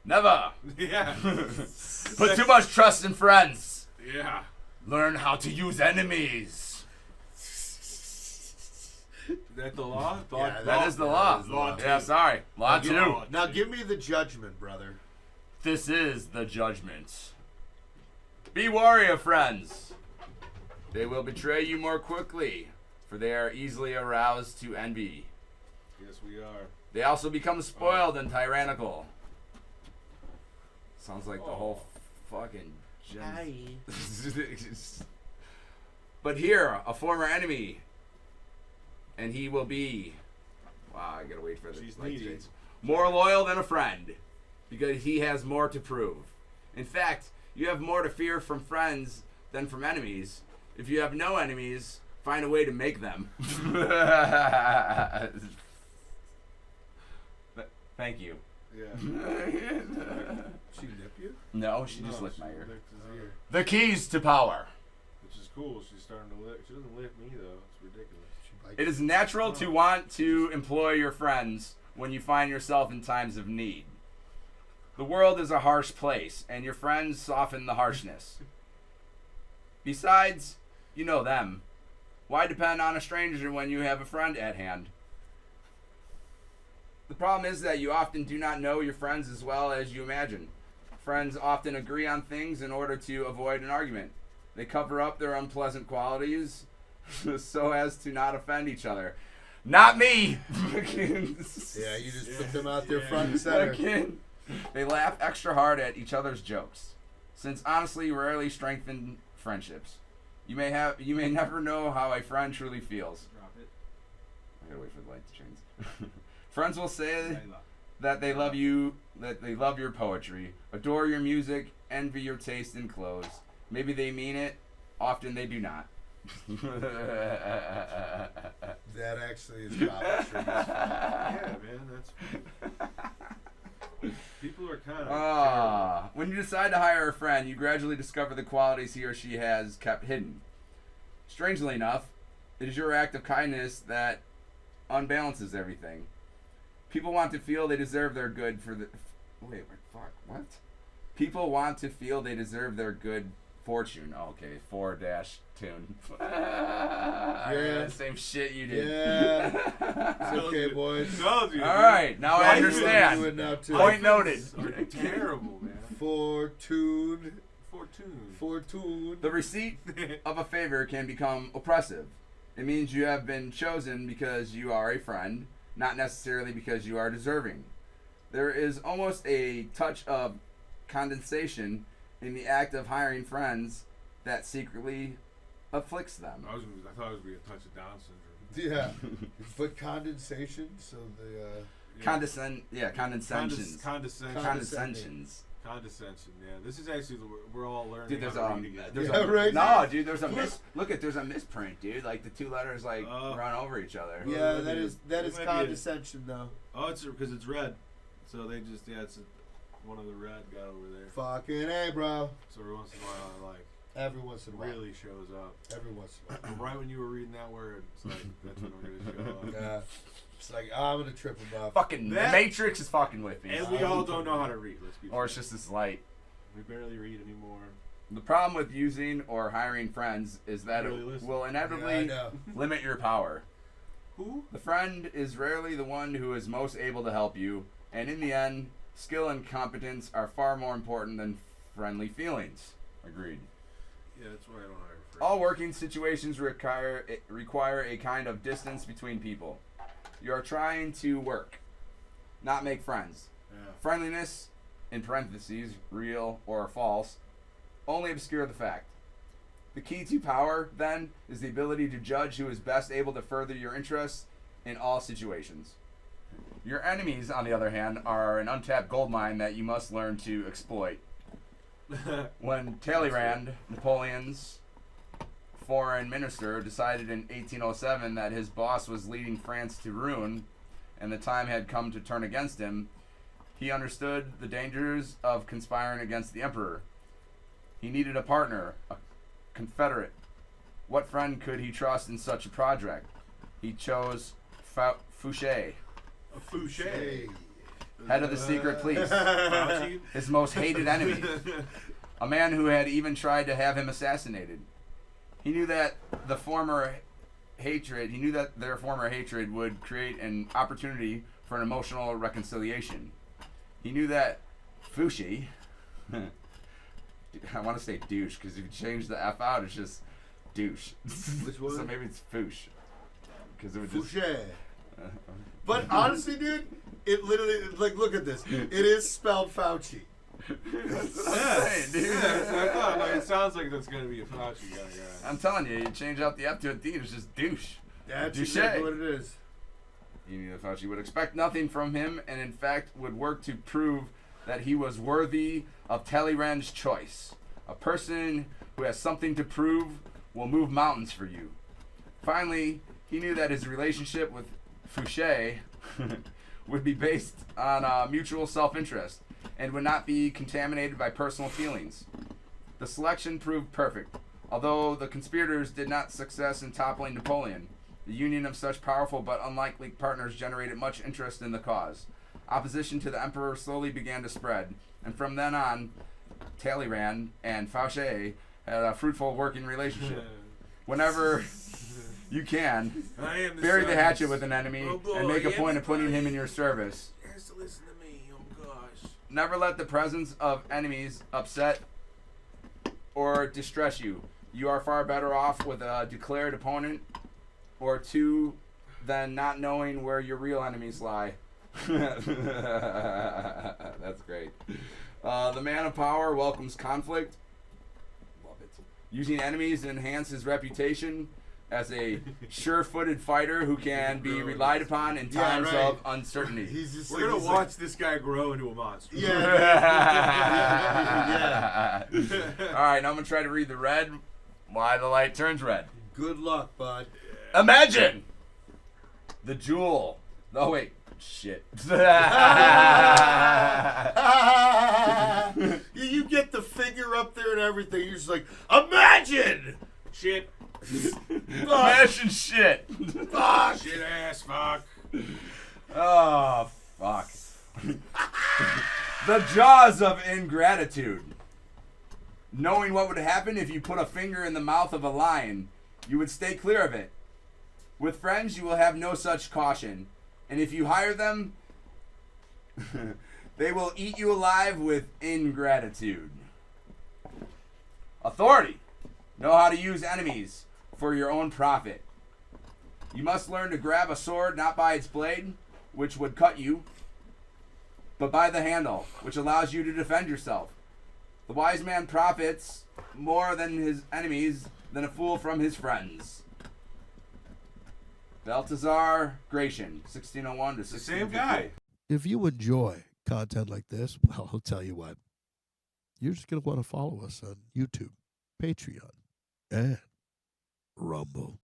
Never. Yeah. Put too much trust in friends. Yeah. Learn how to use enemies. Is that the law? Yeah, That is the law. Law Yeah, two. sorry. Law 2. Now give me the judgment, brother. This is the judgment. Be wary of friends. They will betray you more quickly, for they are easily aroused to envy. Yes, we are. They also become spoiled and tyrannical. Sounds like the whole fucking But here, a former enemy, and he will be. Wow, I gotta wait for this. She's needy. More loyal than a friend, because he has more to prove. In fact, you have more to fear from friends than from enemies. If you have no enemies, find a way to make them. Thank you. Yeah. She nip you? No, she just licked my ear. Licked his ear. The keys to power. Which is cool. She's starting to lick. She doesn't lick me, though. It's ridiculous. It is natural to want to employ your friends when you find yourself in times of need. The world is a harsh place, and your friends soften the harshness. Besides, you know them. Why depend on a stranger when you have a friend at hand? The problem is that you often do not know your friends as well as you imagine. Friends often agree on things in order to avoid an argument. They cover up their unpleasant qualities so as to not offend each other. Not me! Yeah, you just put them out there front and center. They laugh extra hard at each other's jokes, since honestly rarely strengthen friendships. You may never know how a friend truly feels. Drop it. I gotta wait for the light to change. Friends will say that they love you, that they love your poetry, adore your music, envy your taste in clothes. Maybe they mean it. Often they do not. That actually is probably true. Yeah, man. That's... People are kind of when you decide to hire a friend, you gradually discover the qualities he or she has kept hidden. Strangely enough, it is your act of kindness that unbalances everything. People want to feel they deserve their good for the... Wait, what? People want to feel they deserve their good fortune. Oh, okay, 4-tune. Yeah, same shit you did. Yeah. It's okay, boys. Told you. All right, now I understand. Do it now too. Point noted. Terrible, man. Fortune. The receipt of a favor can become oppressive. It means you have been chosen because you are a friend, not necessarily because you are deserving. There is almost a touch of condensation in the act of hiring friends that secretly afflicts them. I thought it would be a touch of Down syndrome. Yeah. But condensation, so the... Condescensions. Condescension, yeah. This is actually, we're all learning. Dude, there's how to read again. there's a misprint, dude. Like the two letters run over each other. Yeah, that is condescension though. Oh, it's because it's red. So they just, it's one of the red got over there. Fucking A, bro. So every once in a while, every once in a while. really shows up. Every once in a while. Right when you were reading that word, it's like, that's when we're going to show up. Yeah. It's like, I'm going to trip him up. Fucking the Matrix is fucking with me. And we all don't know how to read. Let's be or it's just this light. We barely read anymore. The problem with using or hiring friends is that it will inevitably limit your power. Who? The friend is rarely the one who is most able to help you, and in the end, skill and competence are far more important than friendly feelings. Agreed. Yeah, that's why I don't hire friends. All working situations require a kind of distance between people. You are trying to work, not make friends. Yeah. Friendliness, in parentheses, real or false, only obscure the fact. The key to power, then, is the ability to judge who is best able to further your interests in all situations. Your enemies, on the other hand, are an untapped goldmine that you must learn to exploit. When Talleyrand, Napoleon's foreign minister, decided in 1807 that his boss was leading France to ruin and the time had come to turn against him, he understood the dangers of conspiring against the emperor. He needed a partner, a confederate. What friend could he trust in such a project? He chose Fouché. A Fouché. head of the secret police, Fauci? his most hated enemy, a man who had even tried to have him assassinated. He knew that their former hatred would create an opportunity for an emotional reconciliation. He knew that Fauci, I want to say douche because if you change the F out, it's just douche. Which one? So maybe it's Fouche. Because it would just. Fouché. But honestly, dude, it literally, like, look at this. It is spelled Fauci. That's what I'm saying, dude. Yeah, I thought, like, it sounds like that's going to be a Fauci guy. I'm telling you, you change out the F to a D, it's just douche. That's Douche. exactly what it is. He knew that Fauci would expect nothing from him and, in fact, would work to prove that he was worthy of Talleyrand's choice. A person who has something to prove will move mountains for you. Finally, he knew that his relationship with Fouché would be based on mutual self-interest and would not be contaminated by personal feelings. The selection proved perfect. Although the conspirators did not succeed in toppling Napoleon, the union of such powerful but unlikely partners generated much interest in the cause. Opposition to the emperor slowly began to spread, and from then on, Talleyrand and Fauché had a fruitful working relationship. Whenever you can, bury the hatchet with an enemy and make a point of putting him in your service. Has to listen to me. Oh gosh. Never let the presence of enemies upset or distress you. You are far better off with a declared opponent or two than not knowing where your real enemies lie. That's great. The man of power welcomes conflict. Love it. Using enemies to enhance his reputation as a sure-footed fighter who can be relied upon in times of uncertainty. He's just We're going to watch this guy grow into a monster. Yeah. All right, now I'm going to try to read the red. Why the light turns red. Good luck, bud. Imagine the jewel. Oh, wait. Shit. You get the figure up there and everything. You're just like, imagine! Shit. Imagine shit. Fuck! Shit ass fuck. Oh, fuck. The jaws of ingratitude. Knowing what would happen if you put a finger in the mouth of a lion, you would stay clear of it. With friends, you will have no such caution. And if you hire them, they will eat you alive with ingratitude. Authority. Know how to use enemies for your own profit. You must learn to grab a sword not by its blade, which would cut you, but by the handle, which allows you to defend yourself. The wise man profits more than his enemies than a fool from his friends. Balthazar Gratian, 1601 to 1658. The same guy. If you enjoy content like this, well, I'll tell you what. You're just going to want to follow us on YouTube, Patreon, and Rumble.